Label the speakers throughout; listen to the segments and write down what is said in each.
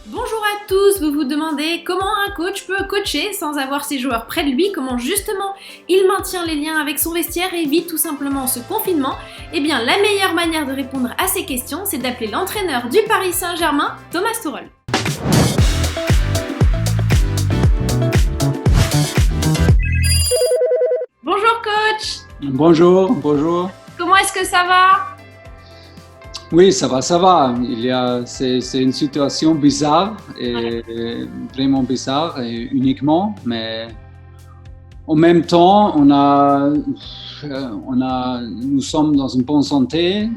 Speaker 1: Bonjour à tous, vous vous demandez comment un coach peut coacher sans avoir ses joueurs près de lui, comment justement il maintient les liens avec son vestiaire et évite tout simplement ce confinement. Eh bien la meilleure manière de répondre à ces questions, c'est d'appeler l'entraîneur du Paris Saint-Germain, Thomas Tuchel. Bonjour coach.
Speaker 2: Bonjour.
Speaker 1: Comment est-ce que ça va?
Speaker 2: Oui, ça va. C'est une situation bizarre, et vraiment bizarre, et uniquement, mais en même temps, nous sommes dans une bonne santé.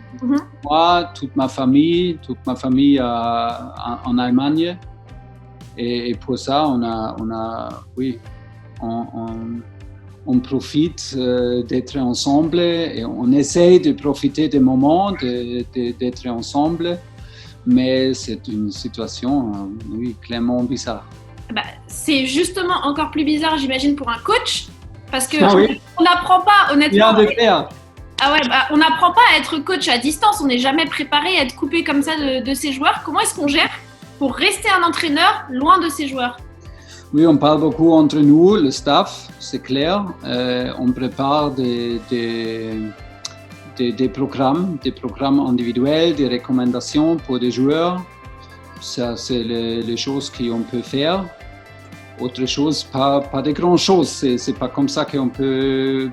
Speaker 2: Moi, toute ma famille en Allemagne, et pour ça, on profite d'être ensemble et on essaye de profiter des moments d'être ensemble, mais c'est une situation, clairement bizarre.
Speaker 1: C'est justement encore plus bizarre, j'imagine, pour un coach, parce que
Speaker 2: oui.
Speaker 1: On n'apprend pas, honnêtement.
Speaker 2: Bien de faire.
Speaker 1: On n'apprend pas à être coach à distance, on n'est jamais préparé à être coupé comme ça de ses joueurs. Comment est-ce qu'on gère pour rester un entraîneur loin de ses joueurs?
Speaker 2: Oui, on parle beaucoup entre nous, le staff, c'est clair. On prépare des programmes individuels, des recommandations pour des joueurs. Ça, c'est les choses qu'on peut faire. Autre chose, pas de grandes choses. C'est pas comme ça qu'on peut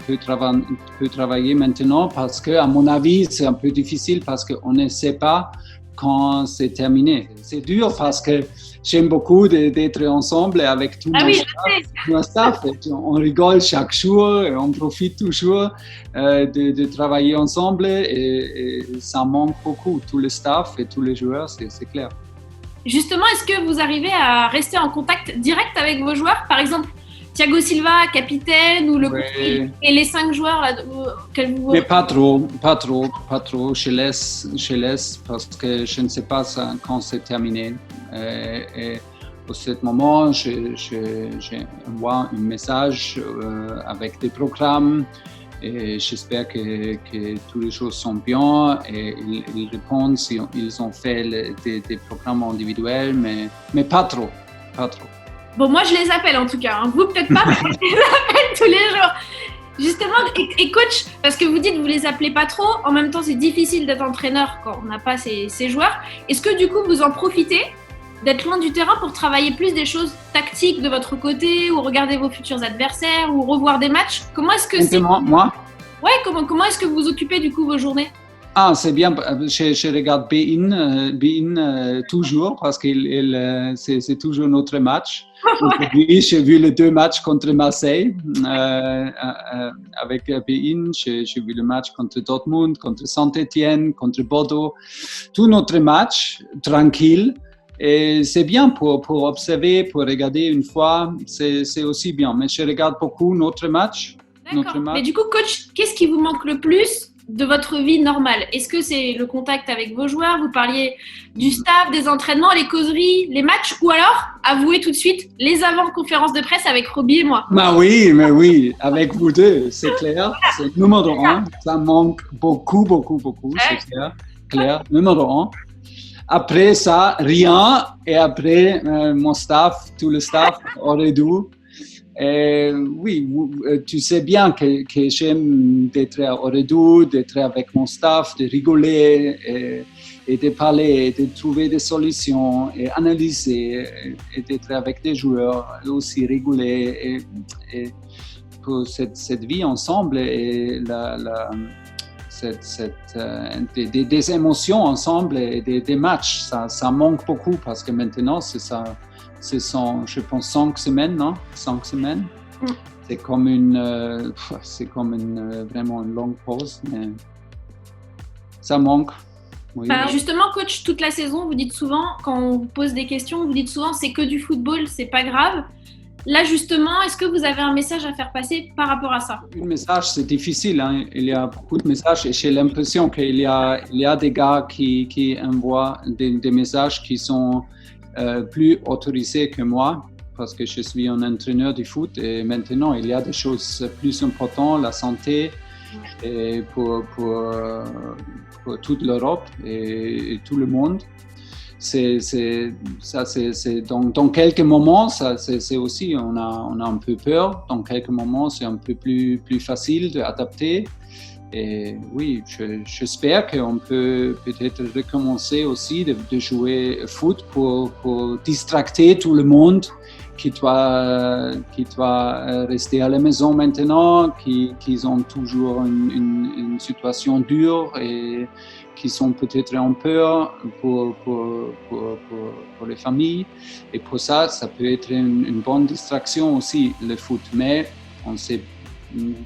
Speaker 2: travailler maintenant, parce que, à mon avis, c'est un peu difficile parce qu'on ne sait pas quand c'est terminé. C'est dur parce que j'aime beaucoup d'être ensemble avec tout mon staff. On rigole chaque jour, et on profite toujours de travailler ensemble, et ça manque beaucoup. Tout le staff et tous les joueurs, c'est clair.
Speaker 1: Justement, est-ce que vous arrivez à rester en contact direct avec vos joueurs? Par exemple, Thiago Silva, capitaine, ou et les 5 joueurs là,
Speaker 2: Mais pas trop. Je laisse parce que je ne sais pas quand c'est terminé. Et à ce moment, j'envoie un message avec des programmes, et j'espère que toutes les choses sont bien, et ils répondent si ils ont fait des programmes individuels, mais pas trop.
Speaker 1: Bon, moi je les appelle en tout cas, hein. Vous peut-être pas, mais je les appelle tous les jours. Justement, et coach, parce que vous dites que vous les appelez pas trop, en même temps c'est difficile d'être entraîneur quand on n'a pas ces joueurs. Est-ce que du coup vous en profitez d'être loin du terrain pour travailler plus des choses tactiques de votre côté, ou regarder vos futurs adversaires, ou revoir des matchs? Comment est-ce que
Speaker 2: moi?
Speaker 1: Ouais, comment est-ce que vous occupez du coup vos journées?
Speaker 2: Ah, c'est bien. Je regarde Bein toujours, parce que c'est toujours notre match. Aujourd'hui, j'ai vu les 2 matchs contre Marseille avec Bein. J'ai vu le match contre Dortmund, contre Saint-Étienne, contre Bordeaux. Tout notre match, tranquille. Et c'est bien pour observer, pour regarder une fois. C'est aussi bien. Mais je regarde beaucoup notre match.
Speaker 1: D'accord. Mais du coup, coach, qu'est-ce qui vous manque le plus de votre vie normale? Est-ce que c'est le contact avec vos joueurs? Vous parliez du staff, des entraînements, les causeries, les matchs, ou alors, avouez tout de suite, les avant-conférences de presse avec Roby et moi?
Speaker 2: Mais oui, avec vous deux, c'est clair. C'est numéro 1. Ça manque beaucoup, c'est clair. Numéro 1. Après ça, rien. Et après, mon staff, tout le staff aurait dû. Oui, tu sais bien que j'aime d'être au Redoute, d'être avec mon staff, de rigoler et de parler, de trouver des solutions et analyser, et d'être avec des joueurs, et aussi rigoler, et pour cette vie ensemble, et des émotions ensemble, et des matchs. Ça manque beaucoup, parce que maintenant c'est ça. Je pense 5 semaines, non? 5 semaines. C'est comme vraiment une longue pause, mais ça manque. Oui.
Speaker 1: Justement, coach, toute la saison, vous dites souvent, quand on vous pose des questions, vous dites souvent c'est que du football, c'est pas grave. Là, justement, est-ce que vous avez un message à faire passer par rapport à ça?
Speaker 2: Un message, c'est difficile, hein. Il y a beaucoup de messages, et j'ai l'impression qu'il y a des gars qui envoient des messages qui sont plus autorisé que moi, parce que je suis un entraîneur de foot, et maintenant il y a des choses plus importantes, la santé, et pour toute l'Europe et tout le monde. dans quelques moments, c'est aussi, on a un peu peur. Dans quelques moments, c'est un peu plus facile d'adapter. Et oui, j'espère qu'on peut peut-être recommencer aussi de jouer au foot pour distracter tout le monde qui doit rester à la maison maintenant, qui ont toujours une situation dure et qui sont peut-être en peur pour les familles. Et pour ça peut être une bonne distraction aussi, le foot. Mais on sait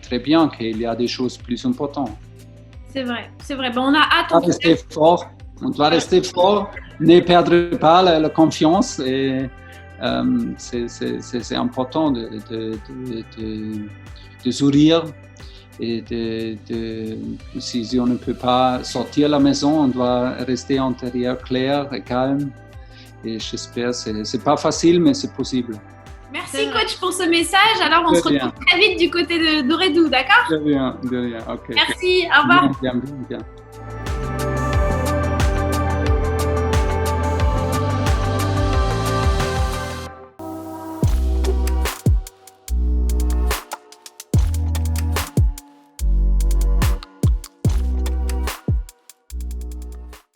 Speaker 2: très bien qu'il y a des choses plus importantes.
Speaker 1: C'est vrai. Ben, on a hâte.
Speaker 2: On doit rester fort, ne perdre pas la confiance. Et c'est important de sourire. Et si on ne peut pas sortir de la maison, on doit rester intérieur clair et calme. Et j'espère, c'est pas facile, mais c'est possible.
Speaker 1: Merci coach pour ce message. Alors on se retrouve très vite du côté d'Ooredoo, d'accord?
Speaker 2: De rien, ok.
Speaker 1: Merci, au revoir.
Speaker 2: Bien.